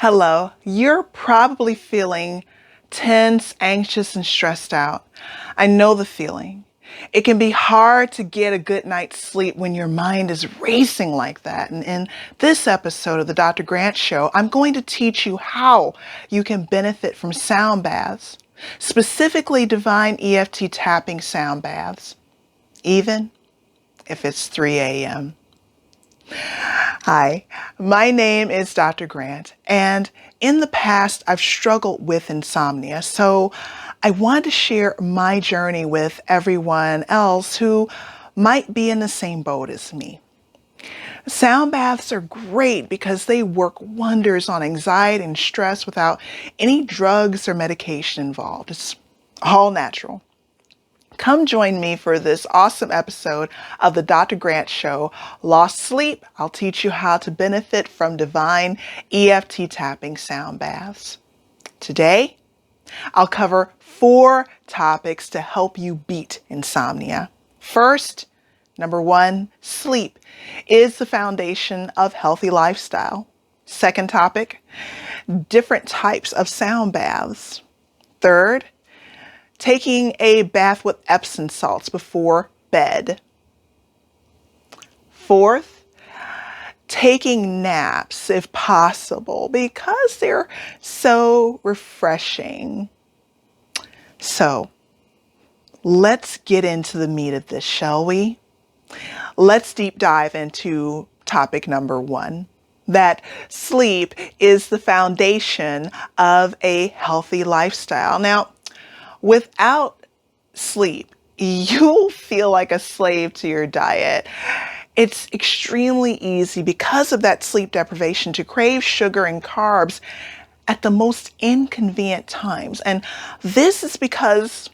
Hello, you're probably feeling tense, anxious, and stressed out. I know the feeling. It can be hard to get a good night's sleep when your mind is racing like that. And in this episode of the Dr. Grant Show, I'm going to teach you how you can benefit from sound baths, specifically divine EFT tapping sound baths, even if it's 3 a.m. Hi, my name is Dr. Grant, and in the past I've struggled with insomnia, so I wanted to share my journey with everyone else who might be in the same boat as me. Sound baths are great because they work wonders on anxiety and stress without any drugs or medication involved. It's all natural. Come join me for this awesome episode of the Dr. Grant Show, Lost Sleep. I'll teach you how to benefit from divine EFT tapping sound baths. Today, I'll cover 4 topics to help you beat insomnia. First, number 1, sleep is the foundation of healthy lifestyle. Second topic, different types of sound baths. Third, taking a bath with Epsom salts before bed. Fourth, taking naps if possible because they're so refreshing. So let's get into the meat of this, shall we? Let's deep dive into topic number 1. That sleep is the foundation of a healthy lifestyle. Now, without sleep, you'll feel like a slave to your diet. It's extremely easy because of that sleep deprivation to crave sugar and carbs at the most inconvenient times. And this is because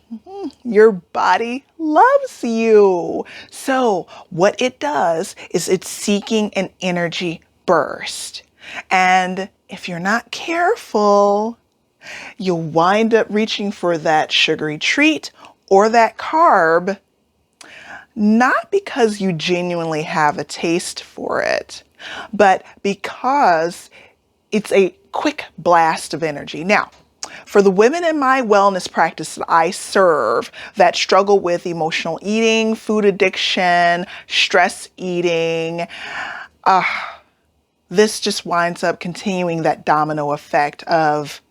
your body loves you. So what it does is it's seeking an energy burst. And if you're not careful, you'll wind up reaching for that sugary treat or that carb, not because you genuinely have a taste for it, but because it's a quick blast of energy. Now, for the women in my wellness practice that I serve that struggle with emotional eating, food addiction, stress eating, this just winds up continuing that domino effect of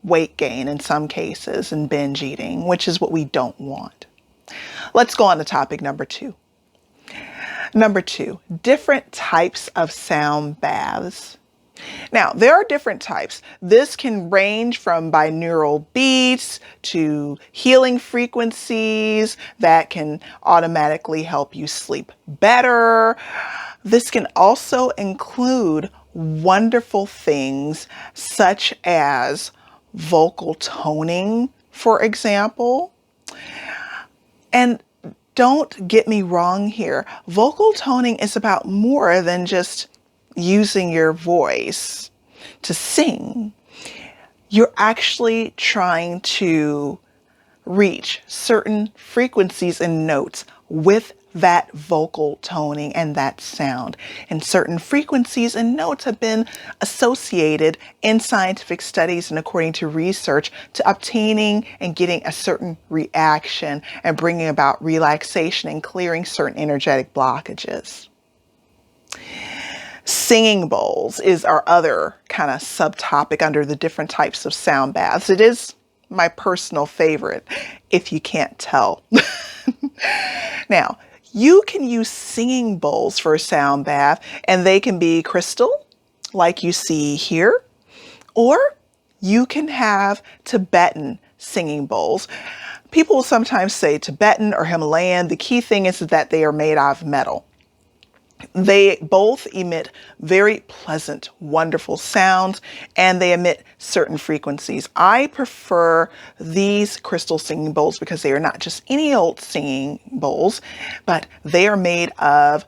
weight gain in some cases and binge eating, which is what we don't want. Let's go on to topic number 2. Number 2, different types of sound baths. Now, there are different types. This can range from binaural beats to healing frequencies that can automatically help you sleep better. This can also include wonderful things such as vocal toning, for example. And don't get me wrong here. Vocal toning is about more than just using your voice to sing. You're actually trying to reach certain frequencies and notes with that vocal toning and that sound. And certain frequencies and notes have been associated in scientific studies and according to research to obtaining and getting a certain reaction and bringing about relaxation and clearing certain energetic blockages. Singing bowls is our other kind of subtopic under the different types of sound baths. It is my personal favorite, if you can't tell. Now, you can use singing bowls for a sound bath, and they can be crystal, like you see here, or you can have Tibetan singing bowls. People will sometimes say Tibetan or Himalayan. The key thing is that they are made out of metal. They both emit very pleasant, wonderful sounds, and they emit certain frequencies. I prefer these crystal singing bowls because they are not just any old singing bowls, but they are made of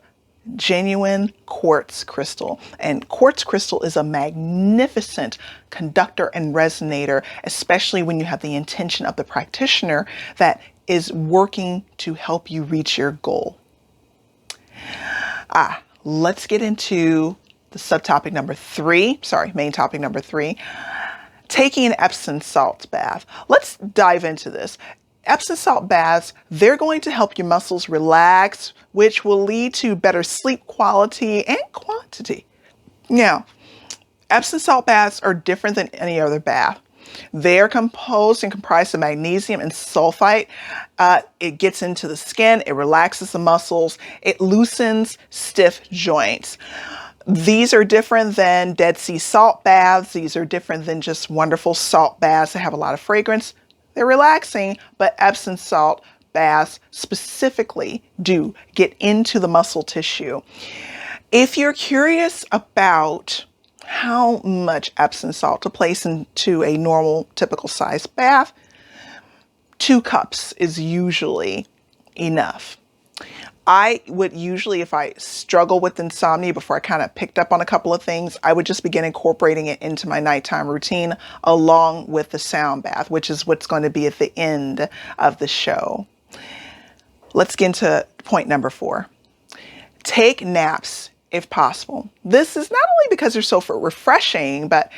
genuine quartz crystal. And quartz crystal is a magnificent conductor and resonator, especially when you have the intention of the practitioner that is working to help you reach your goal. Let's get into the subtopic number 3, main topic number 3, taking an Epsom salt bath. Let's dive into this. Epsom salt baths, they're going to help your muscles relax, which will lead to better sleep quality and quantity. Now, Epsom salt baths are different than any other bath. They are composed and comprised of magnesium and sulfite. It gets into the skin, it relaxes the muscles, it loosens stiff joints. These are different than Dead Sea salt baths. These are different than just wonderful salt baths that have a lot of fragrance. They're relaxing, but Epsom salt baths specifically do get into the muscle tissue. If you're curious about how much Epsom salt to place into a normal, typical size bath, 2 cups is usually enough. I would usually, if I struggle with insomnia, before I kind of picked up on a couple of things, I would just begin incorporating it into my nighttime routine along with the sound bath, which is what's going to be at the end of the show. Let's get into point number 4. Take naps if possible. This is not only because they're so refreshing, but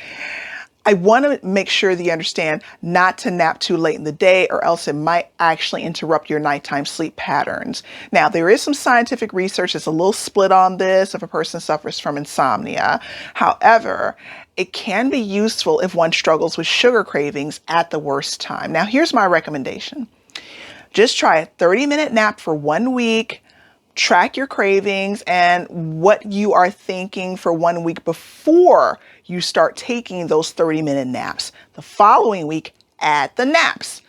I want to make sure that you understand not to nap too late in the day, or else it might actually interrupt your nighttime sleep patterns. Now, there is some scientific research that's a little split on this if a person suffers from insomnia. However, it can be useful if one struggles with sugar cravings at the worst time. Now, here's my recommendation. Just try a 30-minute nap for 1 week. Track your cravings and what you are thinking for 1 week before you start taking those 30-minute naps. The following week, add the naps.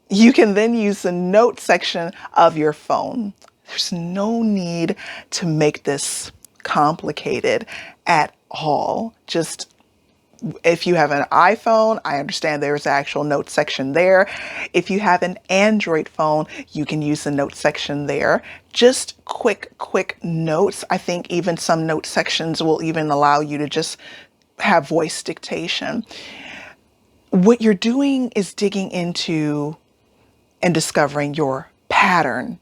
You can then use the note section of your phone. There's no need to make this complicated at all. Just if you have an iPhone, I understand there's an actual note section there. If you have an Android phone, you can use the note section there. Just quick notes. I think even some note sections will even allow you to just have voice dictation. What you're doing is digging into and discovering your pattern.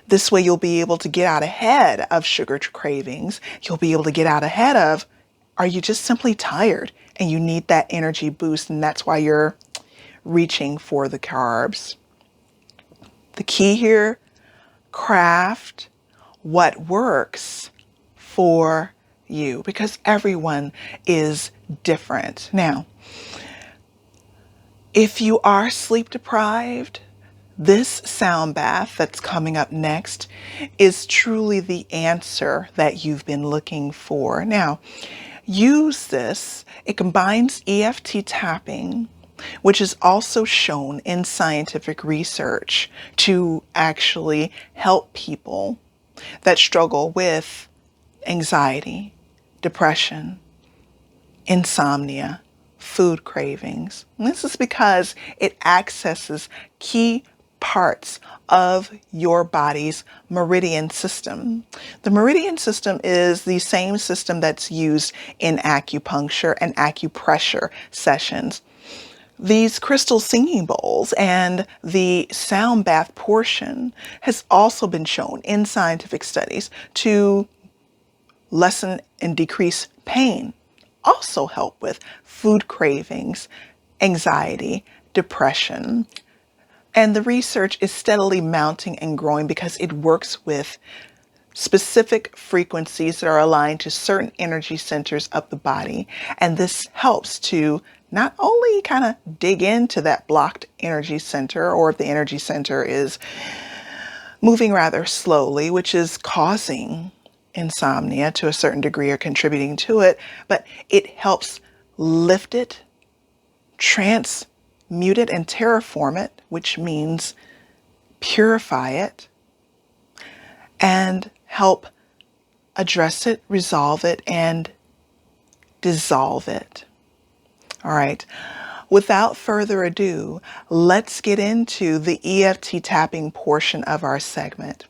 This way you'll be able to get out ahead of sugar cravings. You'll be able to get out ahead of, are you just simply tired and you need that energy boost, and that's why you're reaching for the carbs? The key here, craft what works for you, because everyone is different. Now, if you are sleep deprived, this sound bath that's coming up next is truly the answer that you've been looking for. Now, use this. It combines EFT tapping, which is also shown in scientific research to actually help people that struggle with anxiety, depression, insomnia, food cravings. And this is because it accesses key parts of your body's meridian system. The meridian system is the same system that's used in acupuncture and acupressure sessions. These crystal singing bowls and the sound bath portion has also been shown in scientific studies to lessen and decrease pain, also help with food cravings, anxiety, depression. And the research is steadily mounting and growing because it works with specific frequencies that are aligned to certain energy centers of the body. And this helps to not only kind of dig into that blocked energy center, or if the energy center is moving rather slowly, which is causing insomnia to a certain degree or contributing to it, but it helps lift it, transmute it, and terraform it, which means purify it, and help address it, resolve it, and dissolve it. All right. Without further ado, let's get into the EFT tapping portion of our segment.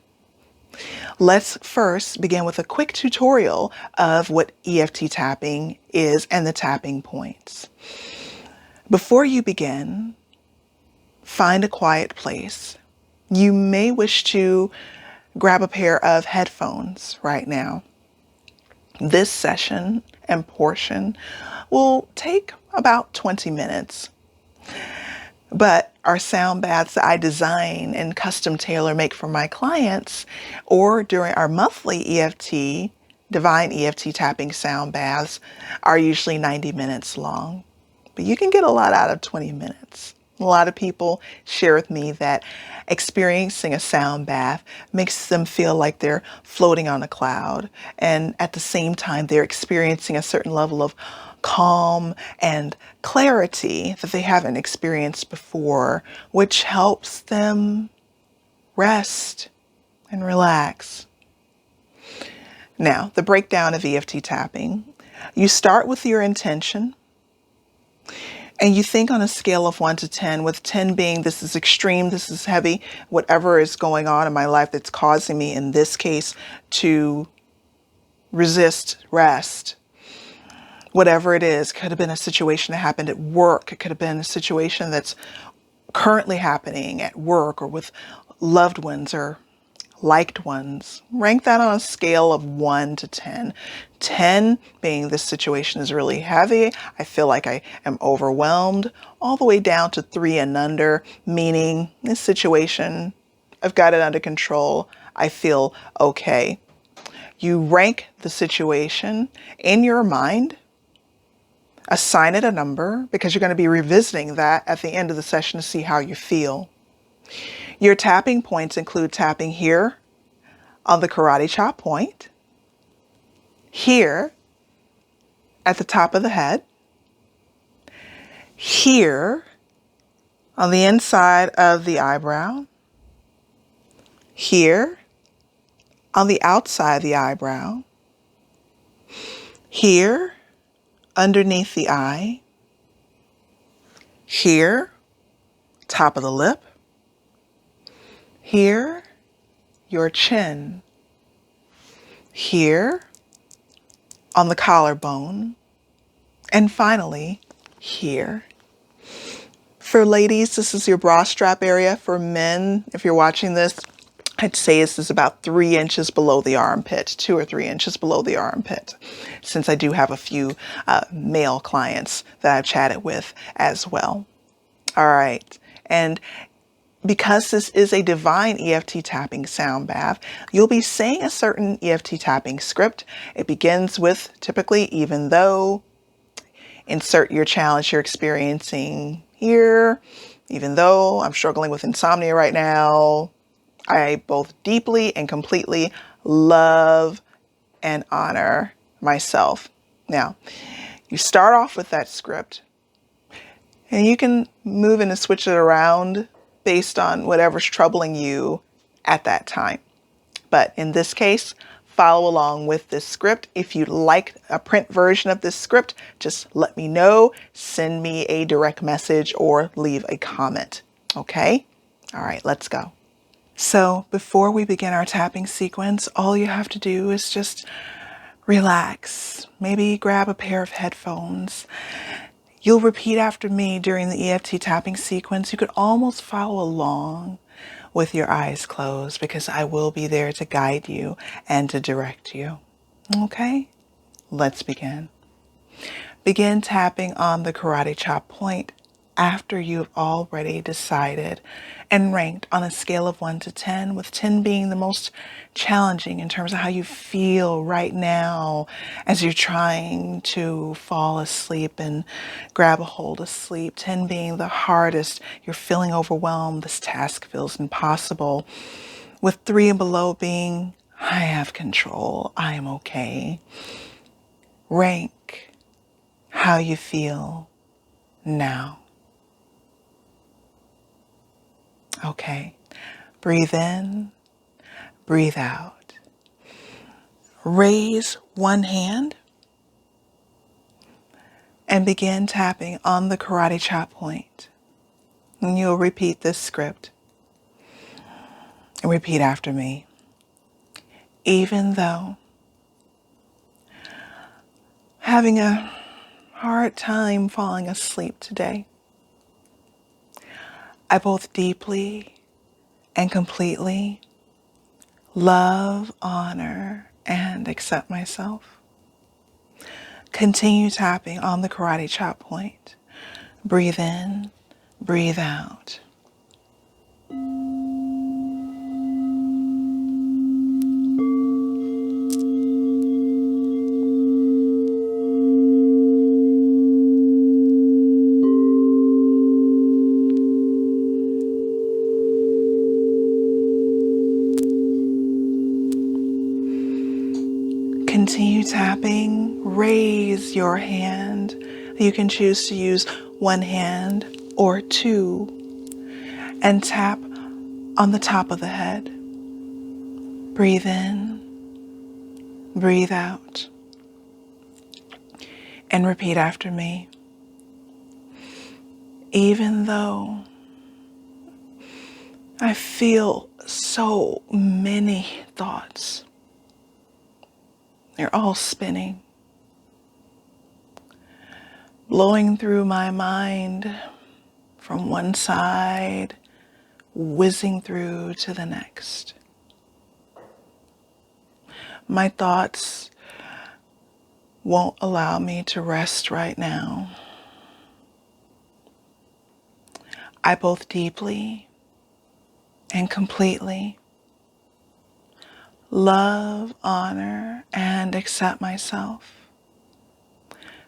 Let's first begin with a quick tutorial of what EFT tapping is and the tapping points. Before you begin, find a quiet place. You may wish to grab a pair of headphones right now. This session and portion will take about 20 minutes. But our sound baths that I design and custom tailor make for my clients, or during our monthly EFT, divine EFT tapping sound baths, are usually 90 minutes long. But you can get a lot out of 20 minutes. A lot of people share with me that experiencing a sound bath makes them feel like they're floating on a cloud. And at the same time, they're experiencing a certain level of calm and clarity that they haven't experienced before, which helps them rest and relax. Now, the breakdown of EFT tapping. You start with your intention. And you think on a scale of 1 to 10, with 10 being this is extreme, this is heavy, whatever is going on in my life that's causing me, in this case, to resist rest. Whatever it is, could have been a situation that happened at work. It could have been a situation that's currently happening at work or with loved ones or liked ones. Rank that on a scale of 1 to 10. 10 being this situation is really heavy. I feel like I am overwhelmed, all the way down to 3 and under, meaning this situation, I've got it under control. I feel okay. You rank the situation in your mind, assign it a number, because you're going to be revisiting that at the end of the session to see how you feel. Your tapping points include tapping here on the karate chop point, here at the top of the head, here on the inside of the eyebrow, here on the outside of the eyebrow, here underneath the eye, here, top of the lip, here, your chin, here, on the collarbone, and finally, here. For ladies, this is your bra strap area. For men, if you're watching this, I'd say this is about 3 inches below the armpit, 2 or 3 inches below the armpit, since I do have a few male clients that I've chatted with as well. All right. And because this is a divine EFT tapping sound bath, you'll be saying a certain EFT tapping script. It begins with typically, even though, insert your challenge you're experiencing here, even though I'm struggling with insomnia right now, I both deeply and completely love and honor myself. Now, you start off with that script, and you can move and switch it around based on whatever's troubling you at that time. But in this case, follow along with this script. If you'd like a print version of this script, just let me know, send me a direct message or leave a comment. Okay? All right, let's go. So before we begin our tapping sequence, all you have to do is just relax. Maybe grab a pair of headphones. You'll repeat after me during the EFT tapping sequence. You could almost follow along with your eyes closed, because I will be there to guide you and to direct you. Okay? Let's begin. Begin tapping on the karate chop point after you've already decided and ranked on a scale of 1 to 10, with 10 being the most challenging in terms of how you feel right now as you're trying to fall asleep and grab a hold of sleep. 10 being the hardest. You're feeling overwhelmed. This task feels impossible. With 3 and below being, I have control. I am okay. Rank how you feel now. Okay, breathe in, breathe out. Raise one hand and begin tapping on the karate chop point. And you'll repeat this script. And repeat after me. Even though having a hard time falling asleep today, I both deeply and completely love, honor, and accept myself. Continue tapping on the karate chop point. Breathe in, breathe out. Continue tapping. Raise your hand. You can choose to use one hand or two and tap on the top of the head. Breathe in, breathe out, and repeat after me. Even though I feel so many thoughts, they're all spinning, blowing through my mind from one side, whizzing through to the next. My thoughts won't allow me to rest right now. I both deeply and completely love, honor, and accept myself.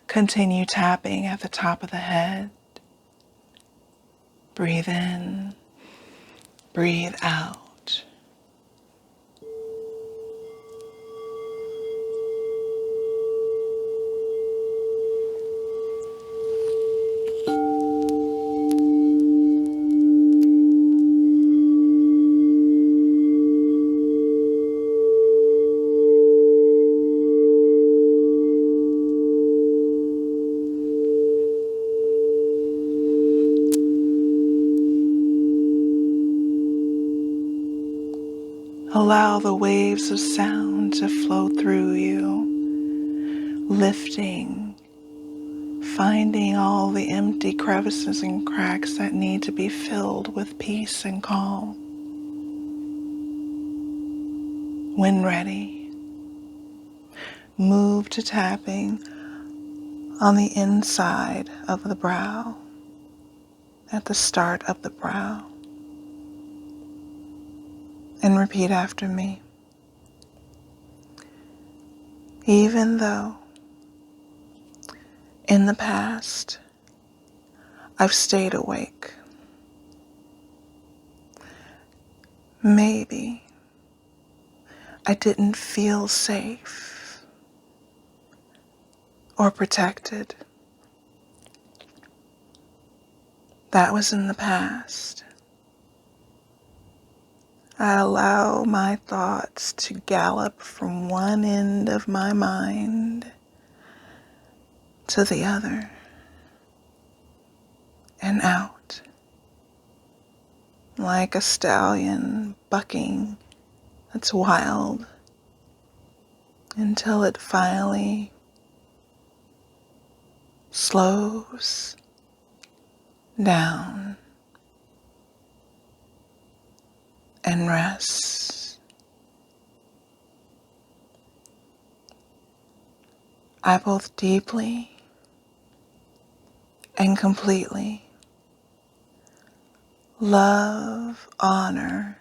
Continue tapping at the top of the head. Breathe in, breathe out. Allow the waves of sound to flow through you, lifting, finding all the empty crevices and cracks that need to be filled with peace and calm. When ready, move to tapping on the inside of the brow, at the start of the brow. And repeat after me. Even though in the past I've stayed awake, maybe I didn't feel safe or protected. That was in the past. I allow my thoughts to gallop from one end of my mind to the other and out, like a stallion bucking that's wild, until it finally slows down and rests. I both deeply and completely love, honor,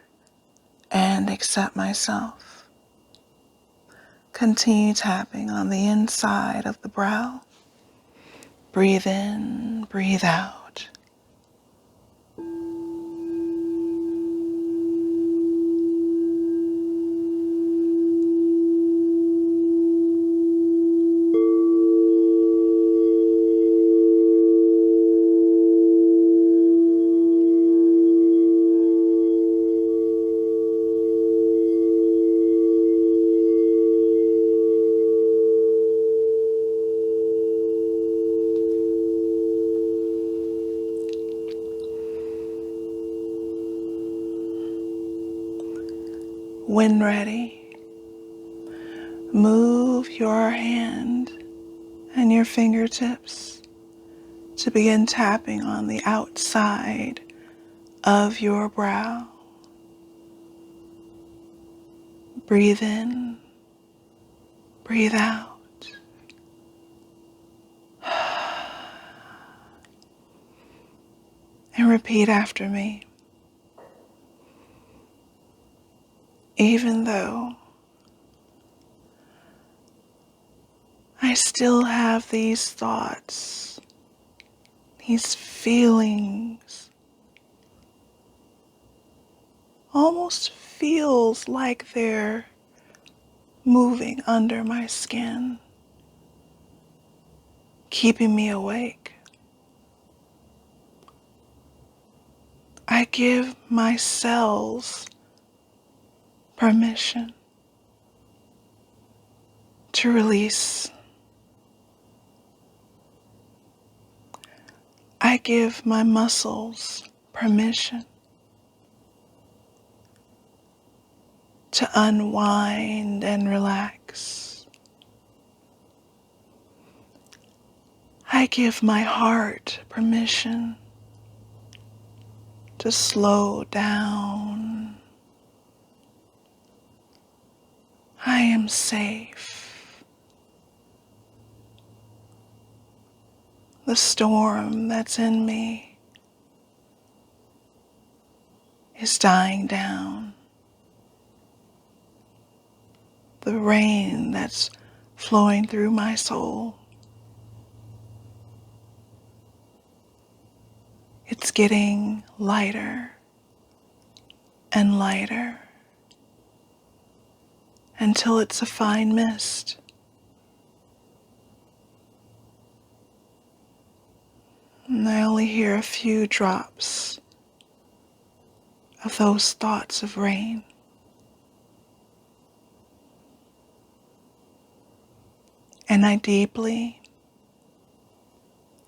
and accept myself. Continue tapping on the inside of the brow. Breathe in, breathe out. When ready, move your hand and your fingertips to begin tapping on the outside of your brow. Breathe in, breathe out. And repeat after me. Even though I still have these thoughts, these feelings, almost feels like they're moving under my skin, keeping me awake. I give my cells permission to release. I give my muscles permission to unwind and relax. I give my heart permission to slow down. I am safe. The storm that's in me is dying down. The rain that's flowing through my soul, it's getting lighter and lighter until it's a fine mist. And I only hear a few drops of those thoughts of rain. And I deeply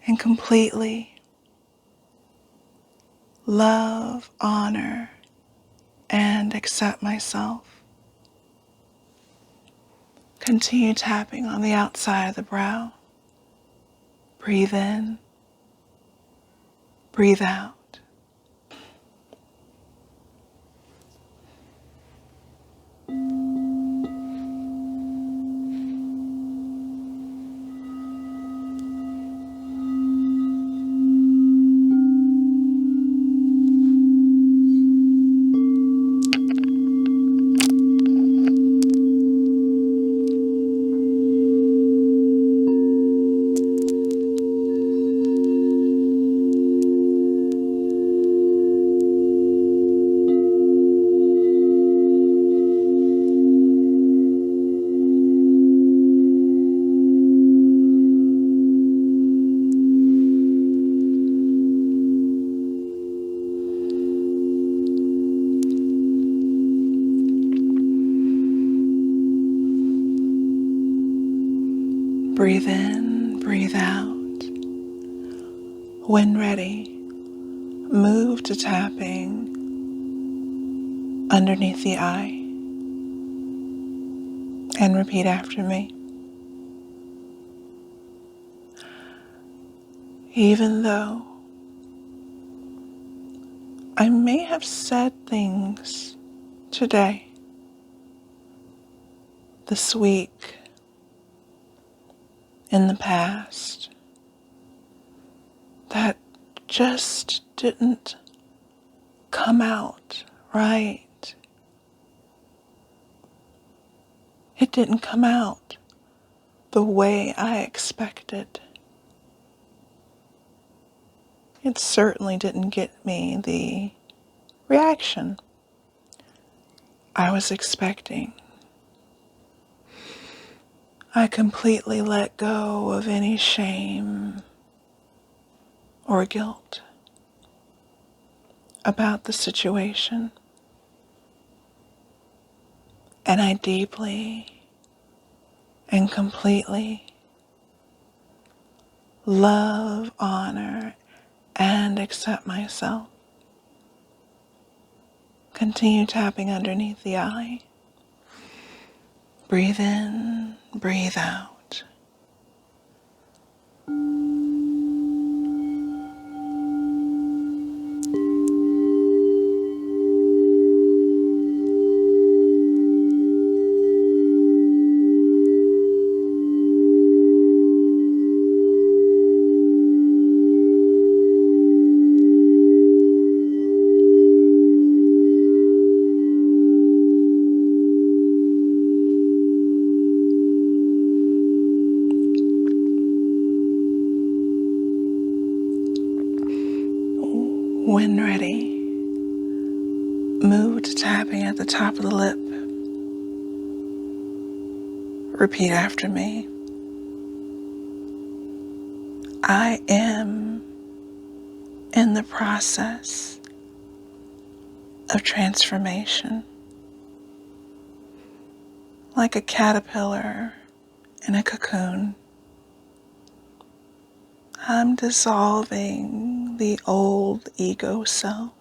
and completely love, honor, and accept myself. Continue tapping on the outside of the brow. Breathe in, breathe out. Breathe in, breathe out. When ready, move to tapping underneath the eye and repeat after me. Even though I may have said things today, this week, in the past, that just didn't come out right. It didn't come out the way I expected. It certainly didn't get me the reaction I was expecting. I completely let go of any shame or guilt about the situation. And I deeply and completely love, honor, and accept myself. Continue tapping underneath the eye. Breathe in, breathe out. When ready, move to tapping at the top of the lip. Repeat after me. I am in the process of transformation. Like a caterpillar in a cocoon, I'm dissolving the old ego self.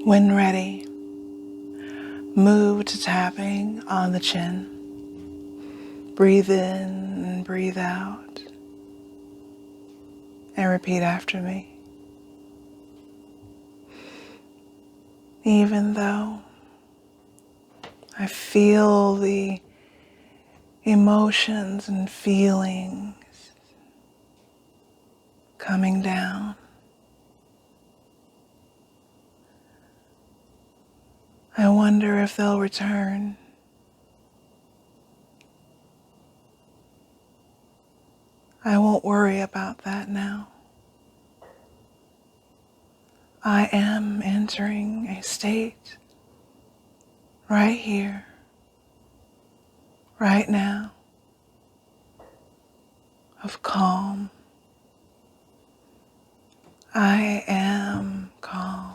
When ready, move to tapping on the chin. Breathe in and breathe out. And repeat after me. Even though I feel the emotions and feelings coming down, I wonder if they'll return. I won't worry about that now. I am entering a state right here, right now, of calm. I am calm.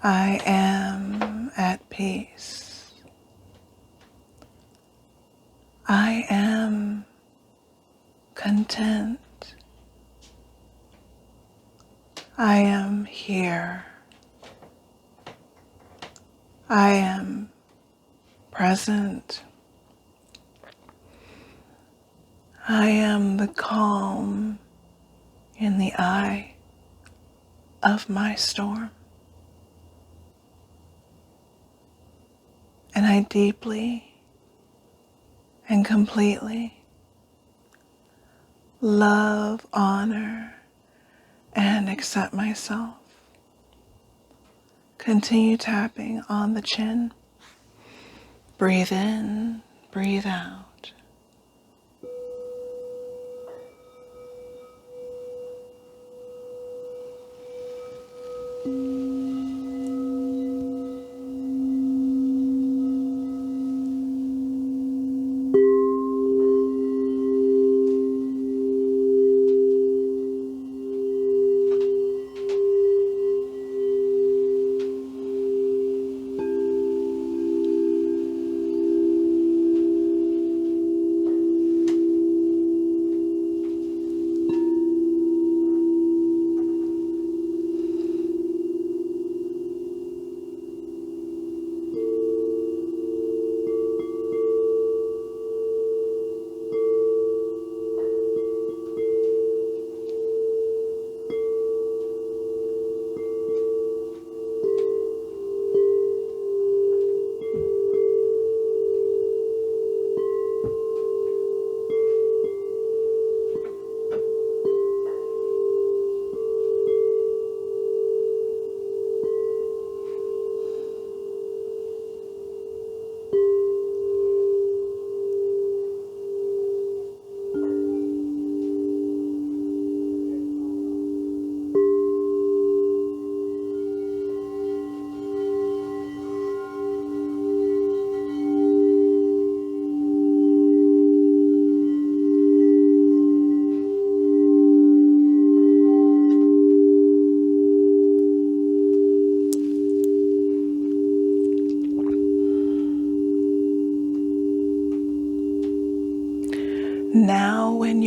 I am at peace. I am content. I am here. I am present. I am the calm in the eye of my storm. And I deeply and completely love, honor, and accept myself. Continue tapping on the chin. Breathe in, breathe out.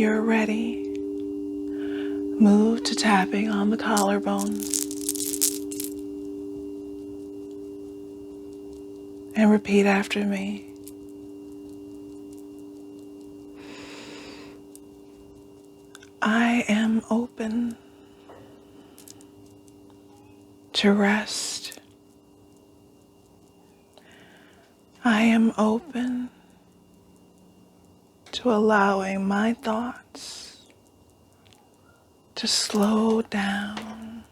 you're ready, move to tapping on the collarbone and repeat after me. I am open to rest. I am open to allowing my thoughts to slow down,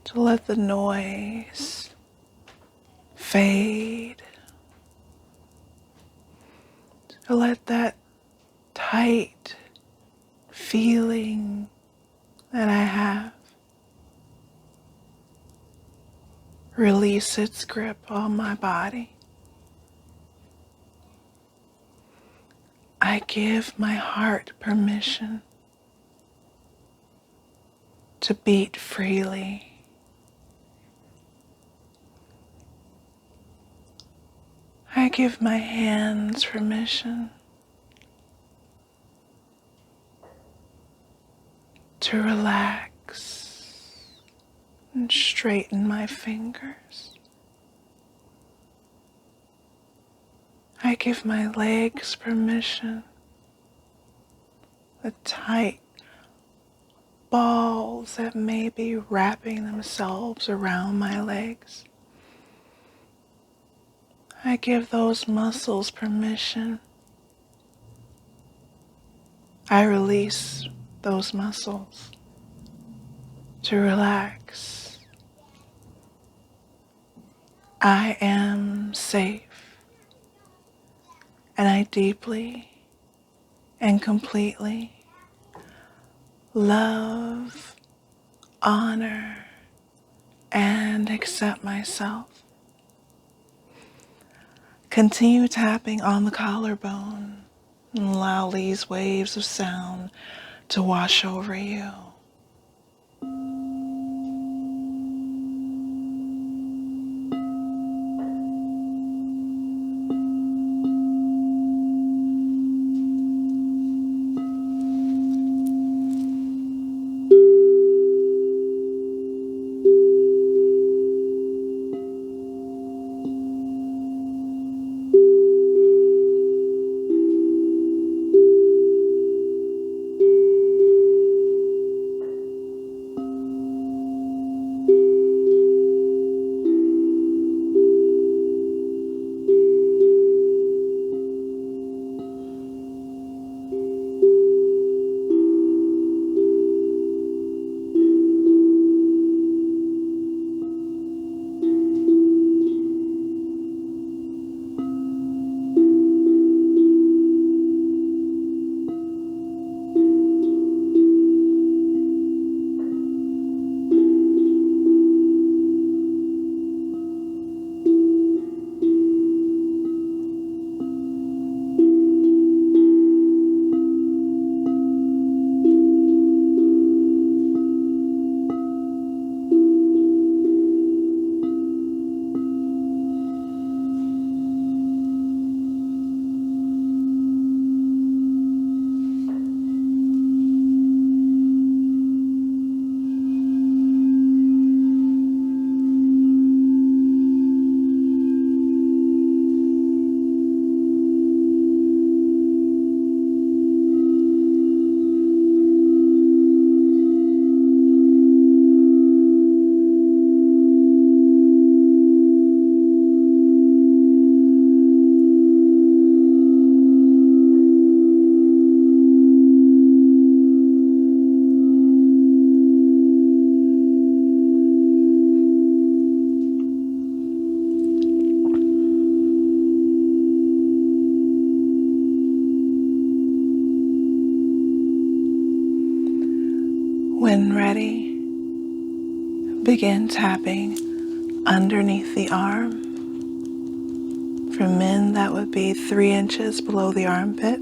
to let the noise fade, to let that tight feeling that I have release its grip on my body. I give my heart permission to beat freely. I give my hands permission to relax and straighten my fingers. I give my legs permission, the tight balls that may be wrapping themselves around my legs. I give those muscles permission. I release those muscles to relax. I am safe, and I deeply and completely love, honor, and accept myself. Continue tapping on the collarbone and allow these waves of sound to wash over you. When ready, begin tapping underneath the arm. For men, that would be 3 inches below the armpit.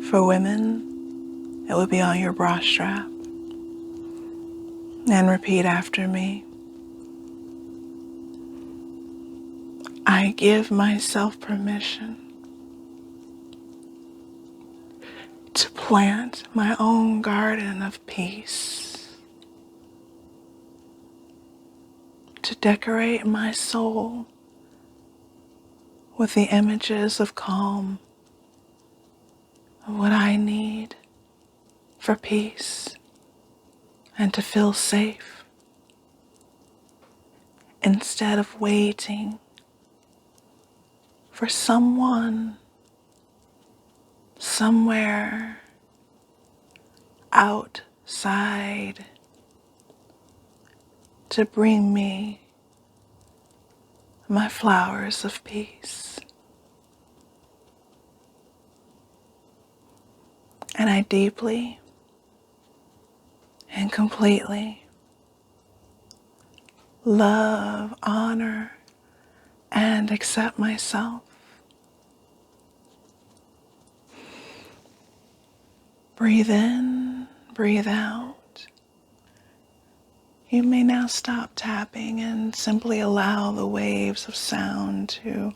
For women, it would be on your bra strap. And repeat after me. I give myself permission to plant my own garden of peace, to decorate my soul with the images of calm, of what I need for peace and to feel safe, instead of waiting for someone, somewhere outside to bring me my flowers of peace. And I deeply and completely love, honor, and accept myself. Breathe in, breathe out. You may now stop tapping and simply allow the waves of sound to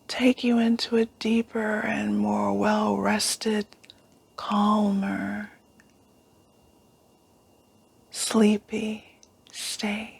take you into a deeper and more well-rested, calmer, sleepy state.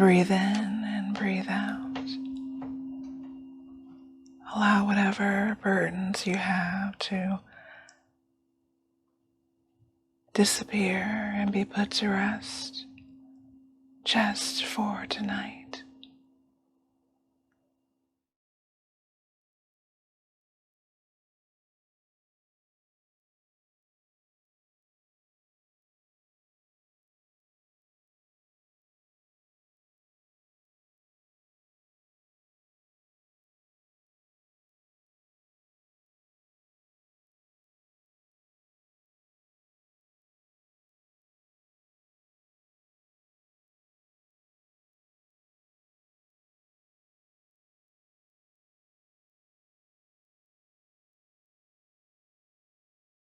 Breathe in and breathe out. Allow whatever burdens you have to disappear and be put to rest just for tonight.